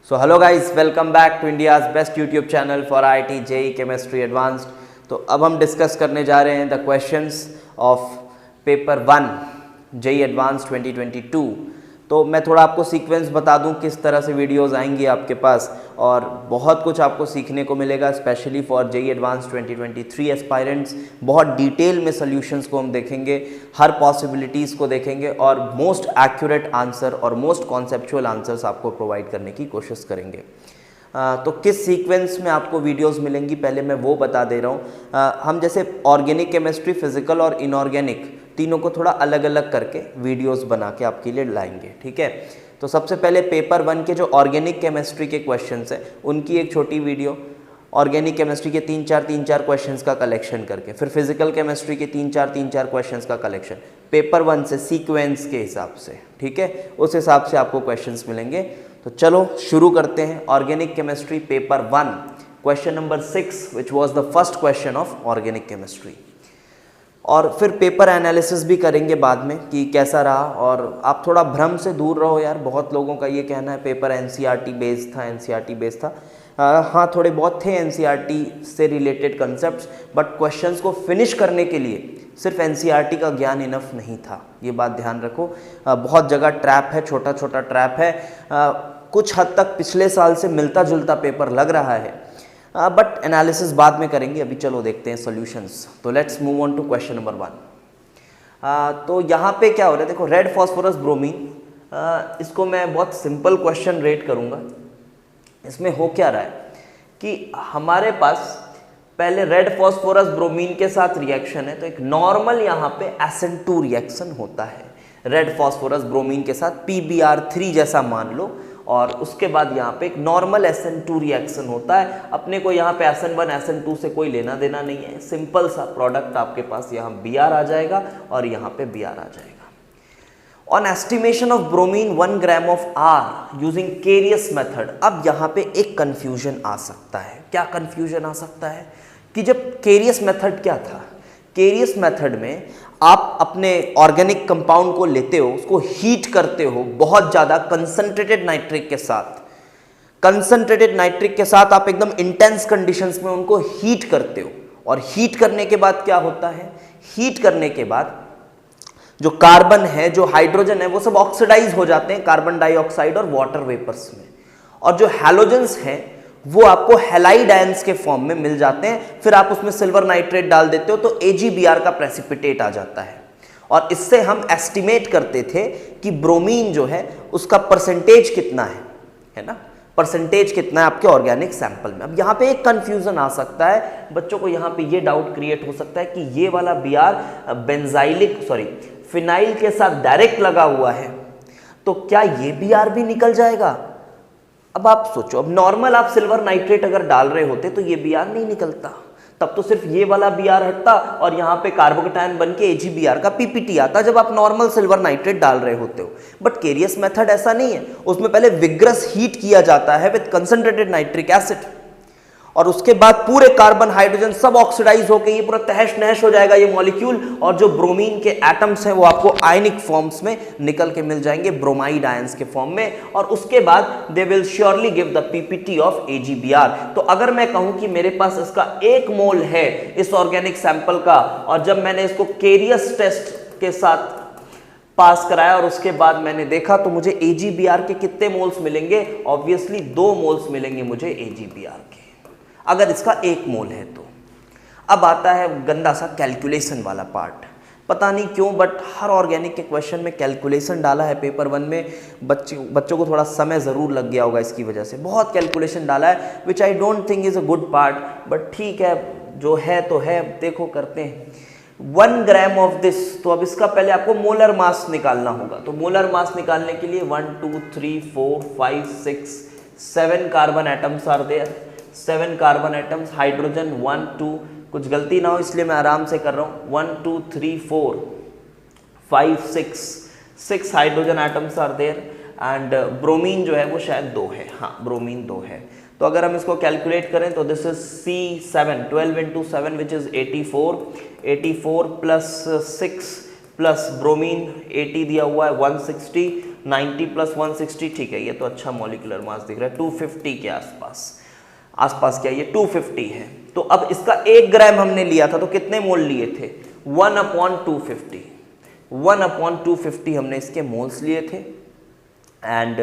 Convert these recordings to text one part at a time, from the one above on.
So hello guys, welcome back to India's best YouTube channel for IIT JEE chemistry advanced. तो अब हम discuss करने जा रहे हैं the questions of paper 1 JEE advance 2022। तो मैं थोड़ा आपको सीक्वेंस बता दूं किस तरह से वीडियोस आएंगी आपके पास, और बहुत कुछ आपको सीखने को मिलेगा specially for JEE advanced 2023 aspirants. बहुत डिटेल में सॉल्यूशंस को हम देखेंगे, हर पॉसिबिलिटीज़ को देखेंगे और मोस्ट एक्यूरेट आंसर और मोस्ट कॉन्सेप्चुअल आंसर्स आपको प्रोवाइड करने की कोशिश करेंगे। तो किस सीक्वेंस में आपको वीडियोस मिलेंगी पहले मैं वो बता दे रहा हूँ। हम जैसे ऑर्गेनिक केमिस्ट्री, फिजिकल और इनऑर्गेनिक तीनों को थोड़ा अलग अलग करके वीडियोस बना के आपके लिए लाएंगे, ठीक है। तो सबसे पहले पेपर 1 के जो ऑर्गेनिक केमिस्ट्री के क्वेश्चंस हैं उनकी एक छोटी वीडियो, ऑर्गेनिक केमिस्ट्री के 3-4 क्वेश्चंस का कलेक्शन करके, फिर फिजिकल केमिस्ट्री के 3-4 क्वेश्चंस का कलेक्शन पेपर 1 से सीक्वेंस के हिसाब से, ठीक है। उस हिसाब से आपको क्वेश्चंस मिलेंगे। तो चलो शुरू करते हैं। Organic chemistry paper 1 question number 6 which was the first question of organic chemistry, और फिर पेपर एनालिसिस भी करेंगे बाद में कि कैसा रहा। और आप थोड़ा भ्रम से दूर रहो यार, बहुत लोगों का ये कहना है पेपर एनसीईआरटी बेस्ड था, हाँ थोड़े बहुत थे एनसीईआरटी से रिलेटेड कंसेप्ट्स, बट क्वेश्चंस को फिनिश करने के लिए सिर्फ एनसीईआरटी का ज्ञान इनफ नहीं था, ये बात ध्यान रखो। बहुत जगह ट्रैप है, छोटा छोटा ट्रैप है, कुछ हद तक पिछले साल से मिलता जुलता पेपर लग रहा है, बट एनालिसिस बाद में करेंगे। अभी चलो देखते हैं सॉल्यूशंस। तो let's move on to question number 1। तो यहाँ पे क्या हो रहा है, देखो रेड फॉस्फोरस ब्रोमीन, इसको मैं बहुत सिंपल क्वेश्चन रेट करूँगा। इसमें हो क्या रहा है कि हमारे पास पहले रेड फॉस्फोरस ब्रोमीन के साथ रिएक्शन है, तो एक नॉर्मल यहाँ पे SN2 रिएक्शन होता है रेड फॉस्फोरस ब्रोमीन के साथ, PBr3 जैसा मान लो, और उसके बाद यहाँ पे एक नॉर्मल SN2 रिएक्शन होता है। अपने को यहाँ पे SN1 SN2 से कोई लेना देना नहीं है, सिंपल सा प्रोडक्ट आपके पास यहाँ Br आ जाएगा और यहाँ पे Br आ जाएगा। On estimation of bromine 1 gram of R using carious method. अब यहाँ पे एक कंफ्यूजन आ सकता है। क्या कंफ्यूजन आ सकता है कि जब केरियस मेथड क्या था, केरियस मेथड में आप अपने ऑर्गेनिक कंपाउंड को लेते हो, उसको हीट करते हो बहुत ज़्यादा कंसंट्रेटेड नाइट्रिक के साथ, कंसंट्रेटेड नाइट्रिक के साथ आप एकदम इंटेंस कंडीशंस में उनको हीट करते हो, और हीट करने के बाद क्या होता है, हीट करने के बाद जो कार्बन है, जो हाइड्रोजन है, वो सब ऑक्सीडाइज हो जाते हैं कार्बन डाइऑक्साइड और वाटर वेपर्स में, और जो हैलोजेंस हैं वो आपको हैलाइड आयंस के फॉर्म में मिल जाते हैं। फिर आप उसमें सिल्वर नाइट्रेट डाल देते हो तो AgBr का प्रेसिपिटेट आ जाता है, और इससे हम एस्टिमेट करते थे कि ब्रोमीन जो है उसका परसेंटेज कितना है ना, परसेंटेज कितना है आपके ऑर्गेनिक सैंपल में। अब यहाँ पे एक कंफ्यूजन आ सकता है बच्चों को, यहाँ पे ये डाउट क्रिएट हो सकता है कि ये वाला Br फिनाइल के साथ डायरेक्ट लगा हुआ है, तो क्या ये Br भी निकल जाएगा। अब आप सोचो, अब नॉर्मल आप सिल्वर नाइट्रेट अगर डाल रहे होते तो ये Br नहीं निकलता, तब तो सिर्फ ये वाला Br हटता और यहाँ पे कार्बोकेटायन बन के AgBr का PPT आता जब आप नॉर्मल सिल्वर नाइट्रेट डाल रहे होते हो। बट केरियस मेथड ऐसा नहीं है, उसमें पहले विग्रस हीट किया जाता है विद कंसंट्रेटेड नाइट्रिक एसिड, और उसके बाद पूरे कार्बन हाइड्रोजन सब ऑक्सीडाइज होकर ये पूरा तहस नहस हो जाएगा ये मॉलिक्यूल, और जो ब्रोमीन के एटम्स हैं वो आपको आयनिक फॉर्म्स में निकल के मिल जाएंगे, ब्रोमाइड आयंस के फॉर्म में, और उसके बाद they will surely give the PPT of AgBr। तो अगर मैं कहूं कि मेरे पास इसका 1 मोल है इस ऑर्गेनिक सैंपल का, और जब मैंने इसको केरियस टेस्ट के साथ पास कराया और उसके बाद मैंने देखा तो मुझे AgBr के कितने मोल्स मिलेंगे, ऑब्वियसली 2 मोल्स मिलेंगे मुझे AgBr के, अगर इसका 1 मोल है तो। अब आता है गंदा सा कैलकुलेशन वाला पार्ट, पता नहीं क्यों बट हर ऑर्गेनिक के क्वेश्चन में कैलकुलेशन डाला है पेपर 1 में। बच्चों को थोड़ा समय ज़रूर लग गया होगा इसकी वजह से, बहुत कैलकुलेशन डाला है which I don't think is a good part, but ठीक है जो है तो है, देखो करते हैं। 1 ग्राम ऑफ दिस, तो अब इसका पहले आपको मोलर मास निकालना होगा। तो मोलर मास निकालने के लिए 1 2 3 4 5 6 7 carbon atoms are there, 7 carbon atoms, hydrogen 1 2, कुछ गलती ना हो इसलिए मैं आराम से कर रहा हूँ, 1 2 3 4 5 6 hydrogen atoms are there, and bromine जो है वो शायद 2 है, हाँ ब्रोमीन 2 है। तो अगर हम इसको कैलकुलेट करें तो this is C7, 12 into 7 which is 84 plus 6 plus bromine 80 दिया हुआ है 160, 90 + 160, ठीक है, ये तो अच्छा मॉलिक्यूलर मास दिख रहा है, 250 के आसपास क्या ये 250 है। तो अब इसका 1 ग्राम हमने लिया था तो कितने मोल लिए थे, 1/250, 1/250 हमने इसके मोल्स लिए थे, एंड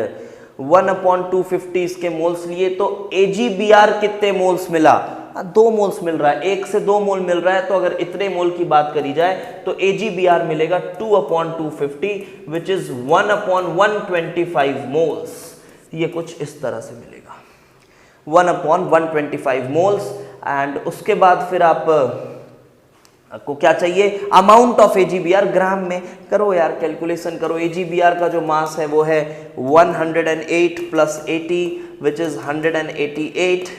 1/250 इसके मोल्स लिए तो AgBr कितने मोल्स मिला, 2 मोल्स मिल रहा है, 1 से 2 मोल मिल रहा है, तो अगर इतने मोल की बात करी जाए तो AgBr मिलेगा 2/250 विच इज 1/125 मोल्स। ये कुछ इस तरह से मिलेगा 1/125 मोल्स। एंड उसके बाद फिर आपको क्या चाहिए, अमाउंट ऑफ AgBr ग्राम में। करो यार कैलकुलेशन करो, AgBr का जो मास है वो है 108 + 80 विच इज 188।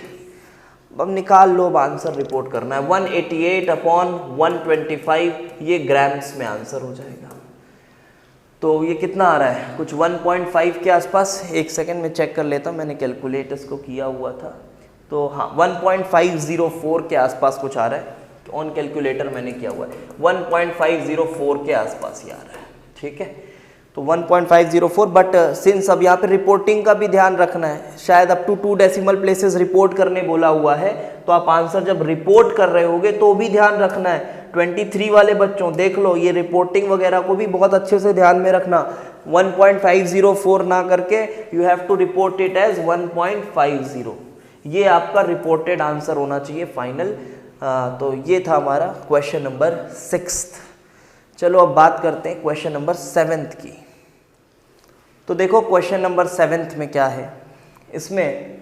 अब निकाल लो, अब आंसर रिपोर्ट करना है, 188/125, ये ग्राम्स में आंसर हो जाएगा। तो ये कितना आ रहा है, कुछ 1.5 के आसपास। एक सेकंड में चेक कर लेता हूँ, मैंने कैलकुलेट इसको किया हुआ था, तो हाँ 1.504 के आसपास कुछ आ रहा है, ऑन कैलकुलेटर मैंने किया हुआ है, 1.504 के आसपास ही आ रहा है, ठीक है। तो 1.504, बट सिंस अब यहाँ पे रिपोर्टिंग का भी ध्यान रखना है, शायद up to 2 decimal places report करने बोला हुआ है, तो आप आंसर जब रिपोर्ट कर रहे होगे तो भी ध्यान रखना है। 23 वाले बच्चों देख लो, ये रिपोर्टिंग वगैरह को भी बहुत अच्छे से ध्यान में रखना, 1.504 ना करके you have to report it as 1.50, ये आपका रिपोर्टेड आंसर होना चाहिए फाइनल। तो ये था हमारा क्वेश्चन नंबर 6। चलो अब बात करते हैं क्वेश्चन नंबर 7 की। तो देखो क्वेश्चन नंबर 7 में क्या है, इसमें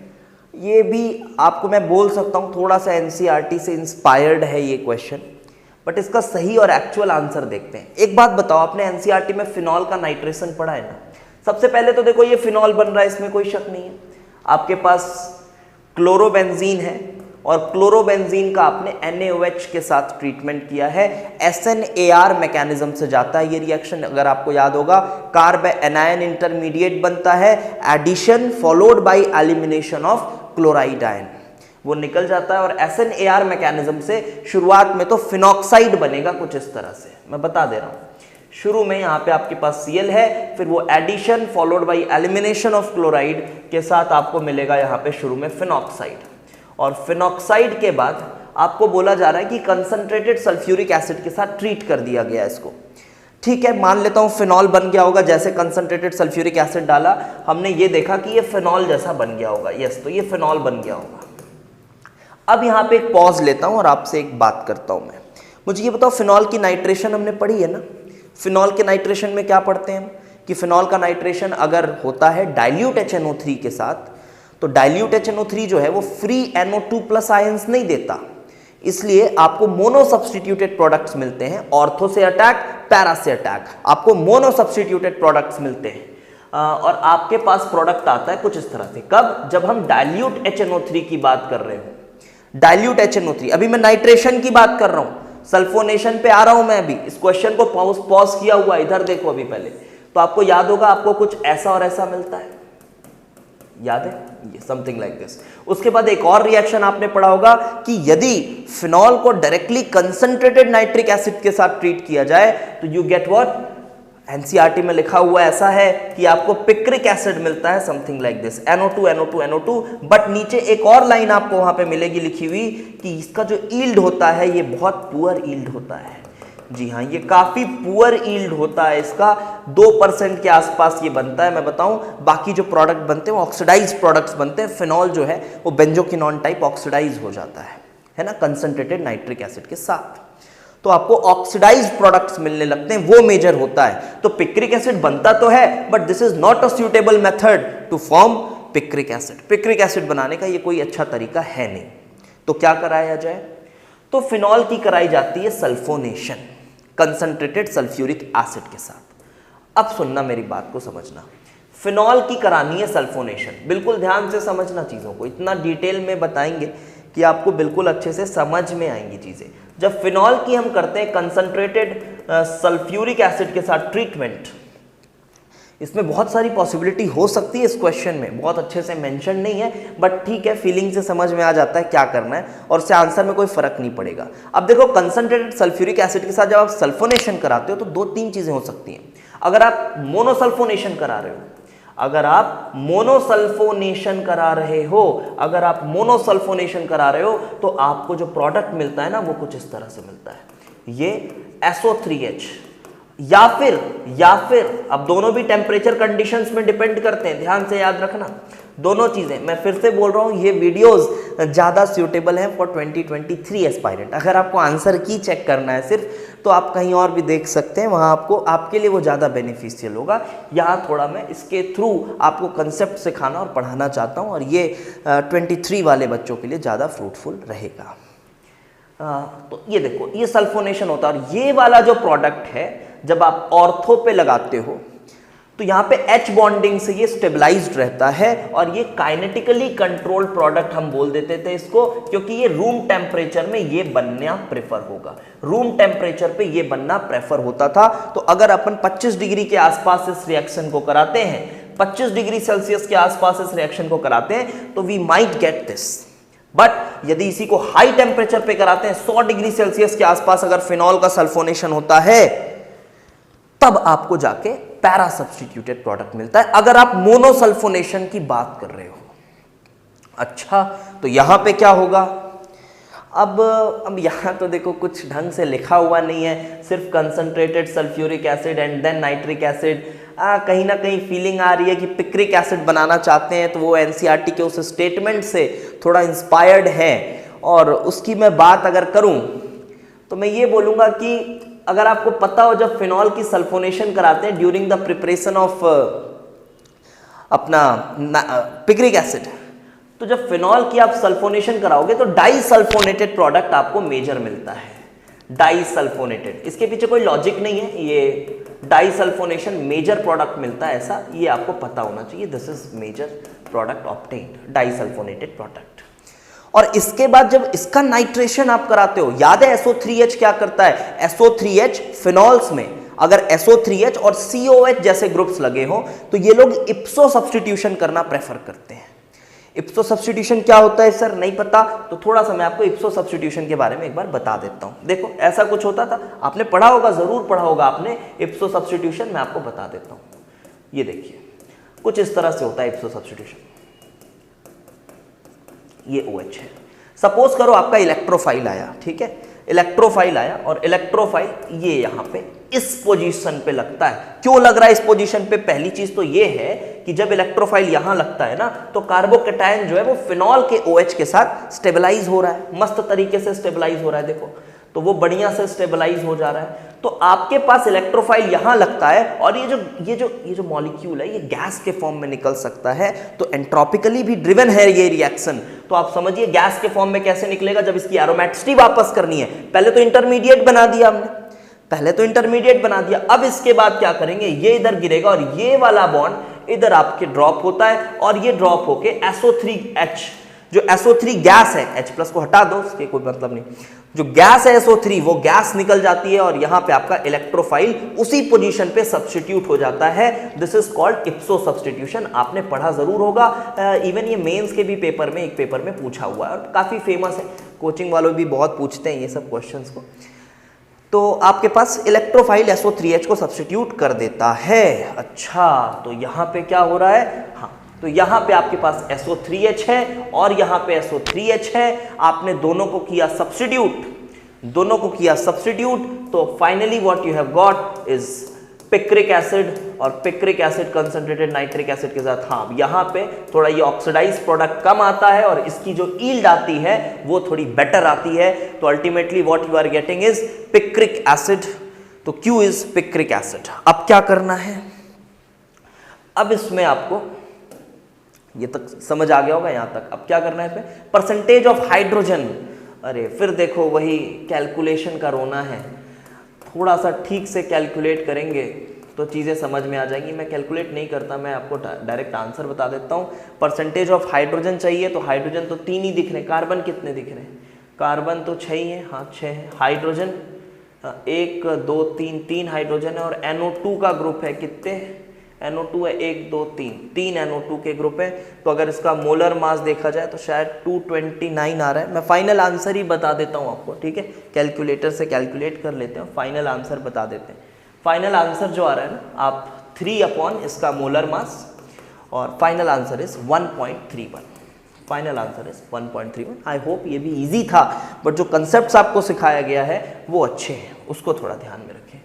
ये भी आपको मैं बोल सकता हूँ थोड़ा सा NCERT से इंस्पायर्ड है ये क्वेश्चन, बट इसका सही और एक्चुअल आंसर देखते हैं। एक बात बताओ, आपने NCERT में फिनॉल का नाइट्रेशन पढ़ा है ना। सबसे पहले तो देखो ये फिनॉल बन रहा है, इसमें कोई शक नहीं है। आपके पास क्लोरोबेंजीन है और क्लोरोबेंजीन का आपने NaOH के साथ ट्रीटमेंट किया है, SNAR मैकेनिज्म से जाता है ये रिएक्शन। अगर आपको याद होगा, कार्ब एनायन इंटरमीडिएट बनता है, addition followed by elimination of chloride ion, वो निकल जाता है, और SNAR मैकेनिज्म से शुरुआत में तो फिनॉक्साइड बनेगा कुछ इस तरह से, मैं बता दे रहा हूँ। शुरू में यहाँ पे आपके पास Cl है, फिर वो addition followed by elimination of chloride के साथ आपको मिलेगा यहाँ पे शुरू में फिनॉक्साइड, और फिनॉक्साइड के बाद आपको बोला जा रहा है कि कंसंट्रेटेड सल्फ्यूरिक एसिड के साथ ट्रीट कर दिया गया इसको। ठीक है, मान लेता हूँ फिनॉल बन गया होगा, जैसे कंसंट्रेटेड सल्फ्यूरिक एसिड डाला हमने, ये देखा कि ये फिनॉल जैसा बन गया होगा, यस, तो ये फिनॉल बन गया होगा। अब यहाँ पे एक पॉज लेता हूँ और आपसे एक बात करता हूँ मैं, मुझे ये बताओ फिनॉल की नाइट्रेशन हमने पढ़ी है ना। फिनॉल के नाइट्रेशन में क्या पढ़ते हैं हम, कि फिनॉल का नाइट्रेशन अगर होता है डाइल्यूट HNO3 के साथ, तो डाइल्यूट HNO3 जो है वो फ्री NO2+ आयंस नहीं देता, इसलिए आपको मोनो सब्स्टिट्यूटेड प्रोडक्ट्स मिलते हैं। ऑर्थो से अटैक, पैरा से अटैक, आपको मोनो सब्स्टिट्यूटेड प्रोडक्ट्स मिलते हैं। और आपके पास प्रोडक्ट आता है कुछ इस तरह से, कब, जब हम डाइल्यूट HNO3 की बात कर रहे हो। डाइल्यूट HNO3, अभी मैं नाइट्रेशन की बात कर रहा हूं, सल्फोनेशन पे आ रहा हूं मैं अभी। इस क्वेश्चन को पॉज किया हुआ, इधर देखो अभी पहले, तो आपको याद होगा आपको कुछ ऐसा और ऐसा मिलता है, याद है, ये समथिंग लाइक दिस। उसके बाद एक और रिएक्शन आपने पढ़ा होगा कि यदि फिनॉल को डायरेक्टली कंसंट्रेटेड नाइट्रिक एसिड के साथ ट्रीट किया जाए तो यू गेट व्हाट, NCERT में लिखा हुआ ऐसा है कि आपको पिक्रिक एसिड मिलता है, something like this, NO2, but नीचे एक और लाइन आपको वहां पे मिलेगी लिखी हुई कि इसका जो ईल्ड होता है ये बहुत पुअर ईल्ड होता है। जी हाँ, ये काफी पुअर ईल्ड होता है इसका, 2% के आसपास ये बनता है। मैं बताऊं, बाकी जो प्रोडक्ट बनते हैं वो ऑक्सीडाइज प्रोडक्ट्स बनते हैं, फिनॉल जो है वो बेंजोक्विनोन टाइप ऑक्सीडाइज हो जाता है ना, कंसंट्रेटेड नाइट्रिक एसिड के साथ, तो आपको ऑक्सीडाइज प्रोडक्ट्स मिलने लगते हैं, वो मेजर होता है। तो पिक्रिक एसिड बनता तो है, but this is not a suitable method to form picric acid. Picric acid बनाने का ये कोई अच्छा तरीका है नहीं, तो क्या कराया जाए, तो फिनॉल की कराई जाती है सल्फोनेशन कंसंट्रेटेड सल्फ्यूरिक एसिड के साथ। अब सुनना, मेरी बात को समझना, फिनॉल की करानी है सल्फोनेशन, बिल्कुल ध्यान से समझना चीज़ों को, इतना डिटेल में बताएंगे कि आपको बिल्कुल अच्छे से समझ में आएंगी चीज़ें। जब फिनॉल की हम करते हैं कंसंट्रेटेड सल्फ्यूरिक एसिड के साथ ट्रीटमेंट, इसमें बहुत सारी पॉसिबिलिटी हो सकती है। इस क्वेश्चन में बहुत अच्छे से मेंशन नहीं है, बट ठीक है, फीलिंग से समझ में आ जाता है क्या करना है, और उससे आंसर में कोई फर्क नहीं पड़ेगा। अब देखो, कंसंट्रेटेड सल्फ्यूरिक एसिड के साथ जब आप सल्फोनेशन कराते हो तो 2-3 चीज़ें हो सकती हैं। अगर आप मोनोसल्फोनेशन करा रहे हो, अगर आप मोनोसल्फोनेशन करा रहे हो, अगर आप मोनोसल्फोनेशन करा रहे हो तो आपको जो प्रोडक्ट मिलता है ना वो कुछ इस तरह से मिलता है, ये SO3H या फिर अब दोनों भी टेम्परेचर कंडीशंस में डिपेंड करते हैं, ध्यान से याद रखना दोनों चीजें। मैं फिर से बोल रहा हूं ये वीडियोस ज्यादा सूटेबल हैं फॉर 2023 एस्पायरेंट। अगर आपको आंसर की चेक करना है सिर्फ तो आप कहीं और भी देख सकते हैं, वहां आपको आपके लिए वो ज्यादा बेनिफिशियल होगा। यहाँ थोड़ा मैं इसके थ्रू आपको कंसेप्ट सिखाना और पढ़ाना चाहता हूँ और ये 23 वाले बच्चों के लिए ज्यादा फ्रूटफुल रहेगा। तो ये देखो ये सल्फोनेशन होता है और ये वाला जो प्रोडक्ट है जब आप ऑर्थो पे लगाते हो तो यहाँ पे H बॉन्डिंग से ये स्टेबलाइज्ड रहता है और ये काइनेटिकली कंट्रोल्ड प्रोडक्ट हम बोल देते थे इसको, क्योंकि ये रूम टेम्परेचर में ये बनना प्रेफर होगा, रूम टेम्परेचर पे ये बनना प्रेफर होता था। तो अगर अपन 25 डिग्री के आसपास इस रिएक्शन को कराते हैं, 25 डिग्री सेल्सियस के आसपास इस रिएक्शन को कराते हैं तो we might get this. But यदि इसी को हाई टेम्परेचर पे कराते हैं, 100 डिग्री सेल्सियस के आसपास अगर फिनॉल का सल्फोनेशन होता है तब आपको जाके पैरा सब्स्टिट्यूटेड प्रोडक्ट मिलता है, अगर आप मोनोसल्फोनेशन की बात कर रहे हो। अच्छा, तो यहां पे क्या होगा? अब यहां तो देखो कुछ ढंग से लिखा हुआ नहीं है, सिर्फ concentrated sulphuric acid and then nitric acid. कहीं ना कहीं फीलिंग आ रही है कि पिक्रिक एसिड बनाना चाहते हैं, तो वो एनसीईआरटी के उस स्टेटमेंट से थोड़ा इंस्पायर्ड है। और उसकी मैं बात अगर करूं तो मैं ये बोलूंगा कि अगर आपको पता हो जब फिनॉल की सल्फोनेशन कराते हैं ड्यूरिंग द प्रिपरेशन ऑफ अपना पिक्रिक एसिड, तो जब फिनॉल की आप सल्फोनेशन कराओगे तो डाई सल्फोनेटेड प्रोडक्ट आपको मेजर मिलता है, डाई सल्फोनेटेड। इसके पीछे कोई लॉजिक नहीं है, ये डाई सल्फोनेशन मेजर प्रोडक्ट मिलता है ऐसा, ये आपको पता होना चाहिए। This is major product obtained, disulphonated product. और इसके बाद जब इसका नाइट्रेशन आप कराते हो, याद है SO3H क्या करता है? SO3H फिनॉल्स में अगर SO3H और COH जैसे ग्रुप्स लगे हो तो ये लोग इप्सो सब्स्टिट्यूशन करना प्रेफर करते हैं। इप्सो सब्स्टिट्यूशन क्या होता है सर? नहीं पता? तो थोड़ा सा मैं आपको इप्सो सब्स्टिट्यूशन के बारे में एक बार बता देता हूं। देखो ऐसा कुछ होता था, आपने पढ़ा होगा, जरूर पढ़ा होगा आपने इप्सो सब्स्टिट्यूशन। मैं आपको बता देता हूं, ये देखिए कुछ इस तरह से होता है इप्सो सब्स्टिट्यूशन। ये OH है, सपोज करो आपका इलेक्ट्रोफाइल आया, ठीक है, इलेक्ट्रोफाइल आया और इलेक्ट्रोफाइल ये यहां पे इस पोजीशन पे लगता है। क्यों लग रहा है इस पोजीशन पे? पहली चीज तो ये है कि जब इलेक्ट्रोफाइल यहां लगता है ना तो कार्बोकैटायन जो है वो फिनॉल के OH के साथ स्टेबलाइज हो रहा है, मस्त तरीके से स्टेबलाइज हो रहा है। देखो तो वो बढ़िया से स्टेबलाइज हो जा रहा है। तो आपके पास इलेक्ट्रोफाइल यहां लगता है और ये जो मॉलिक्यूल है ये गैस के फॉर्म में निकल सकता है, तो एंट्रोपिकली भी ड्रिवन है ये रिएक्शन। तो आप समझिए गैस के फॉर्म में कैसे निकलेगा जब इसकी एरोमेटिसिटी वापस करनी है। पहले तो इंटरमीडिएट बना दिया हमने, अब इसके बाद क्या करेंगे? ये इधर गिरेगा और ये वाला बॉन्ड इधर आपके ड्रॉप होता है और ये ड्रॉप होके SO3H, जो SO3 गैस है, H प्लस को हटा दो, इसके कोई मतलब नहीं, जो गैस है SO3 वो गैस निकल जाती है और यहां पे आपका इलेक्ट्रोफाइल उसी पोजीशन पे सब्स्टिट्यूट हो जाता है। This is called इप्सो substitution. आपने पढ़ा जरूर होगा, इवन ये मेंस के भी पेपर में, एक पेपर में पूछा हुआ है और काफी फेमस है, कोचिंग वालों भी बहुत पूछते हैं ये सब क्वेश्चंस को। तो आपके पास इलेक्ट्रोफाइल SO3H को सब्स्टिट्यूट कर देता है। अच्छा, तो यहां पे क्या हो रहा है? हाँ, तो यहां पे आपके पास SO3H है और यहां पे SO3H है। आपने दोनों को किया सब्स्टिट्यूट, तो finally what you have got is picric acid, और picric acid concentrated nitric acid के साथ, हाँ यहां पे थोड़ा ये ऑक्सीडाइज प्रोडक्ट कम आता है और इसकी जो ईल्ड आती है वो थोड़ी बेटर आती है। तो ultimately what you are getting is picric acid. तो Q इज पिक्रिक एसिड। अब क्या करना है? अब इसमें आपको ये तक समझ आ गया होगा यहां तक। अब क्या करना है इसमें? Percentage of hydrogen. अरे फिर देखो वही कैलकुलेशन का रोना है, थोड़ा सा ठीक से कैलकुलेट करेंगे तो चीज़ें समझ में आ जाएंगी। मैं कैलकुलेट नहीं करता, मैं आपको डायरेक्ट आंसर बता देता हूँ। परसेंटेज ऑफ हाइड्रोजन चाहिए तो हाइड्रोजन तो 3 ही दिख रहे हैं, कार्बन कितने दिख रहे हैं? कार्बन तो 6 ही है, हाँ 6 है। हाइड्रोजन 1 2 3, 3 हाइड्रोजन है और NO2 का ग्रुप है, कितने? NO2 है 1 2 3 NO2 के ग्रुप है। तो अगर इसका मोलर मास देखा जाए तो शायद 229 आ रहा है। मैं फाइनल आंसर ही बता देता हूँ आपको, ठीक है, कैलकुलेटर से कैलकुलेट कर लेते हैं, फाइनल आंसर बता देते हैं। फाइनल आंसर जो आ रहा है ना, आप 3 अपॉन इसका मोलर मास, और final answer is 1.31। Final answer is 1.31। I hope ये भी इजी था, बट जो कंसेप्ट्स आपको सिखाया गया है वो अच्छे हैं, उसको थोड़ा ध्यान में रखें।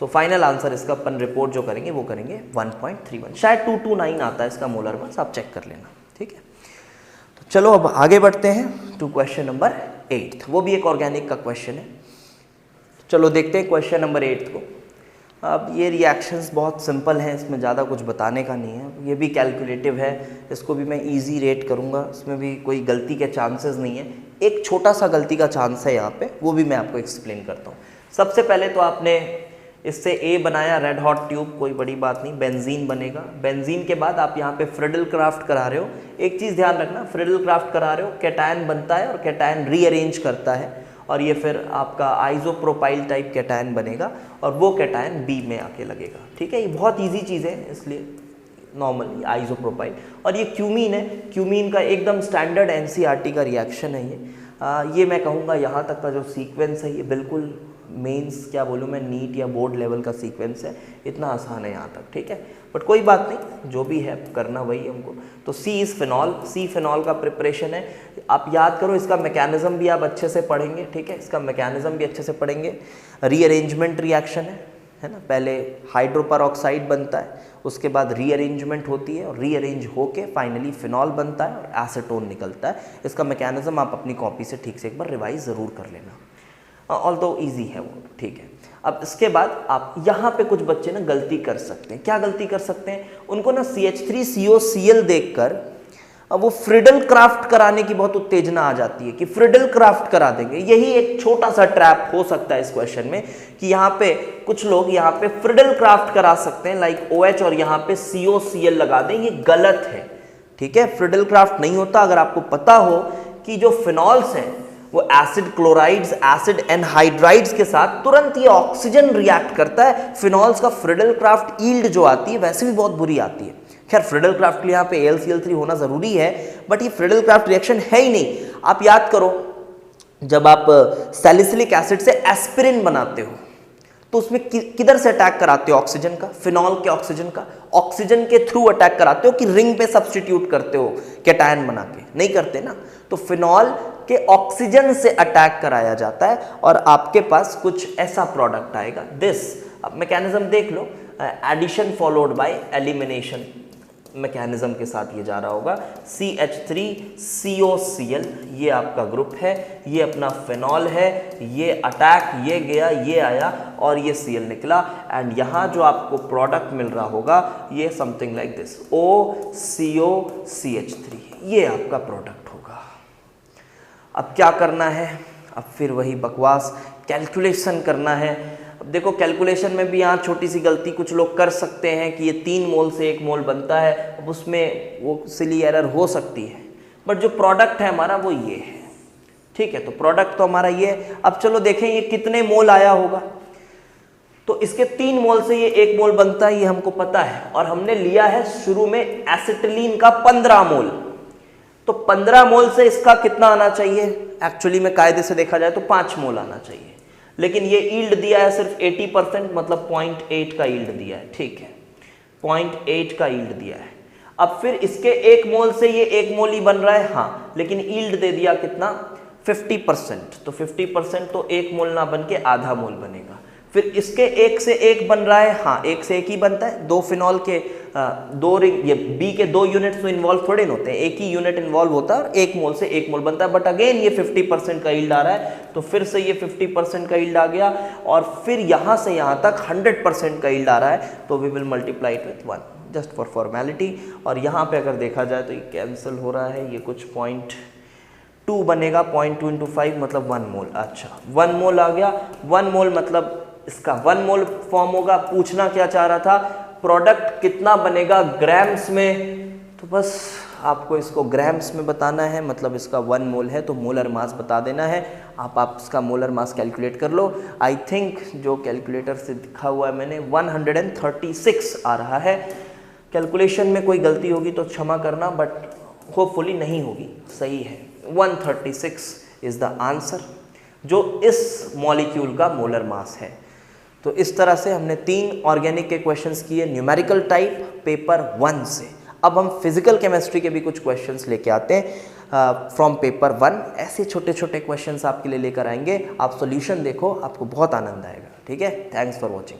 सो फाइनल आंसर इसका अपन रिपोर्ट जो करेंगे वो करेंगे 1.31, शायद 229 आता है इसका मोलर मास, आप चेक कर लेना, ठीक है। तो चलो अब आगे बढ़ते हैं टू क्वेश्चन नंबर 8, वो भी एक ऑर्गेनिक का क्वेश्चन है। चलो देखते हैं क्वेश्चन नंबर 8 को। अब ये रिएक्शंस बहुत सिंपल हैं, इसमें ज़्यादा कुछ बताने का नहीं है, ये भी कैलकुलेटिव है, इसको भी मैं इजी रेट करूँगा, इसमें भी कोई गलती के चांसेस नहीं है। एक छोटा सा गलती का चांस है यहाँ पे, वो भी मैं आपको एक्सप्लेन करता हूँ। सबसे पहले तो आपने इससे ए बनाया रेड हॉट ट्यूब, कोई बड़ी बात नहीं, बेंजीन बनेगा। बेंजीन के बाद आप यहाँ पे फ्रिडल क्राफ्ट करा रहे हो। एक चीज़ ध्यान रखना, फ्रिडल क्राफ्ट करा रहे हो, कैटायन बनता है और कैटायन रीअरेंज करता है, और ये फिर आपका आइसोप्रोपाइल टाइप कैटायन बनेगा, और वो कैटायन बी में आके लगेगा, ठीक है। ये बहुत ईजी चीज़ है, इसलिए नॉर्मली आइसोप्रोपाइल। और ये क्यूमीन है, क्यूमीन का एकदम स्टैंडर्ड एनसीईआरटी का रिएक्शन है ये मैं कहूँगा यहाँ तक का जो सीक्वेंस है ये बिल्कुल मेंस, क्या बोलूँ मैं, नीट या बोर्ड लेवल का सीक्वेंस है, इतना आसान है यहाँ तक, ठीक है। बट कोई बात नहीं, जो भी है करना वही हमको। तो सी इज़ फिनॉल, सी फिनॉल का प्रिपरेशन है। आप याद करो, इसका मैकेनिज्म भी आप अच्छे से पढ़ेंगे, ठीक है, इसका मैकेनिज्म भी अच्छे से पढ़ेंगे। रीअरेंजमेंट रिएक्शन है ना, पहले हाइड्रोपरऑक्साइड बनता है, उसके बाद रीअरेंजमेंट होती है, और रीअरेंज होके फाइनली फिनॉल बनता है और एसीटोन निकलता है। इसका मैकेनिज्म आप अपनी कॉपी से ठीक से एक बार रिवाइज ज़रूर कर लेना, ऑल्दो इजी है वो, ठीक है। अब इसके बाद आप यहाँ पे कुछ बच्चे ना गलती कर सकते हैं। क्या गलती कर सकते हैं? उनको ना CH3COCl देखकर अब वो फ्रिडल क्राफ्ट कराने की बहुत उत्तेजना आ जाती है कि फ्रिडल क्राफ्ट करा देंगे। यही एक छोटा सा ट्रैप हो सकता है इस क्वेश्चन में कि यहाँ पे कुछ लोग यहाँ पे फ्रिडल क्राफ्ट करा सकते हैं लाइक OH और यहाँ पे COCl लगा दें, ये गलत है, ठीक है। फ्रिडल क्राफ्ट नहीं होता। अगर आपको पता हो कि जो फिनॉल्स हैं वो एसिड क्लोराइड्स, एसिड एनहाइड्राइड्स के साथ तुरंत ये ऑक्सीजन रिएक्ट करता है, फिनॉल्स का फ्रिडल क्राफ्ट ईल्ड जो आती है वैसे भी बहुत बुरी आती है। खैर फ्रिडल क्राफ्ट के लिए यहाँ पे AlCl3 होना जरूरी है, बट ये फ्रिडल क्राफ्ट रिएक्शन है ही नहीं। आप याद करो, जब आप सैलिसिलिक एसिड से एस्पिरिन बनाते हो तो उसमें किधर से अटैक कराते हो? ऑक्सीजन का, फिनॉल के ऑक्सीजन का, ऑक्सीजन के थ्रू अटैक कराते हो कि रिंग पे सब्स्टिट्यूट करते हो कैटायन बना के? नहीं करते ना। तो फिनॉल के ऑक्सीजन से अटैक कराया जाता है और आपके पास कुछ ऐसा प्रोडक्ट आएगा दिस। अब मैकेनिज्म देख लो, addition followed by elimination mechanism के साथ ये जा रहा होगा। CH3COCl ये आपका ग्रुप है, ये अपना फिनॉल है, ये अटैक, ये गया, ये आया और ये Cl निकला, एंड यहाँ जो आपको प्रोडक्ट मिल रहा होगा ये समथिंग लाइक दिस OCOCH3, ये आपका प्रोडक्ट होगा। अब क्या करना है? अब फिर वही बकवास कैलकुलेशन करना है। अब देखो कैलकुलेशन में भी यहाँ छोटी सी गलती कुछ लोग कर सकते हैं कि ये 3 मोल से 1 मोल बनता है, अब उसमें वो सिली एरर हो सकती है, बट जो प्रोडक्ट है हमारा वो ये है, ठीक है। तो प्रोडक्ट तो हमारा ये है। अब चलो देखें ये कितने मोल आया होगा। तो इसके 3 मोल से ये 1 मोल बनता है, ये हमको पता है, और हमने लिया है शुरू में एसिटिलीन का 15 मोल। तो 15 मोल से इसका कितना आना चाहिए? एक्चुअली में कायदे से देखा जाए तो 5 मोल आना चाहिए, लेकिन ये ईल्ड दिया है सिर्फ 80%, मतलब 0.8 का ईल्ड दिया है, ठीक है, 0.8 का ईल्ड दिया है। अब फिर इसके 1 मोल से ये 1 मोल ही बन रहा है, हाँ, लेकिन ईल्ड दे दिया कितना? 50%। तो 50% तो 1 मोल ना बन के आधा मोल बनेगा। फिर इसके 1 से 1 बन रहा है, हाँ 1 से 1 ही बनता है। 2 फिनॉल के 2 रिंग, ये बी के 2 यूनिट्स तो इन्वॉल्व थोड़े न होते हैं, एक ही यूनिट इन्वॉल्व होता है और 1 मोल से 1 मोल बनता है। बट अगेन ये 50% का ईल्ड आ रहा है, तो फिर से ये 50% का ईल्ड आ गया, और फिर यहाँ से यहाँ तक 100% का ईल्ड आ रहा है, तो we will multiply it with 1 just for formality. और यहाँ पे अगर देखा जाए तो ये कैंसिल हो रहा है, ये कुछ 0.2 बनेगा, 0.2 × 5 मतलब 1 मोल। अच्छा 1 मोल आ गया, 1 मोल मतलब इसका 1 मोल फॉर्म होगा। पूछना क्या चाह रहा था? प्रोडक्ट कितना बनेगा ग्राम्स में, तो बस आपको इसको ग्राम्स में बताना है, मतलब इसका 1 मोल है तो मोलर मास बता देना है। आप इसका मोलर मास कैलकुलेट कर लो। आई थिंक जो कैलकुलेटर से दिखा हुआ है मैंने 136 आ रहा है। कैलकुलेशन में कोई गलती होगी तो क्षमा करना, बट होपफुली नहीं होगी, सही है। 136 इज द आंसर, जो इस मॉलिक्यूल का मोलर मास है। तो इस तरह से हमने 3 ऑर्गेनिक के क्वेश्चंस किए न्यूमेरिकल टाइप पेपर 1 से। अब हम फिजिकल केमिस्ट्री के भी कुछ क्वेश्चंस लेके आते हैं फ्रॉम पेपर 1। ऐसे छोटे छोटे क्वेश्चंस आपके लिए लेकर आएंगे, आप सॉल्यूशन देखो, आपको बहुत आनंद आएगा। ठीक है, थैंक्स फॉर वॉचिंग।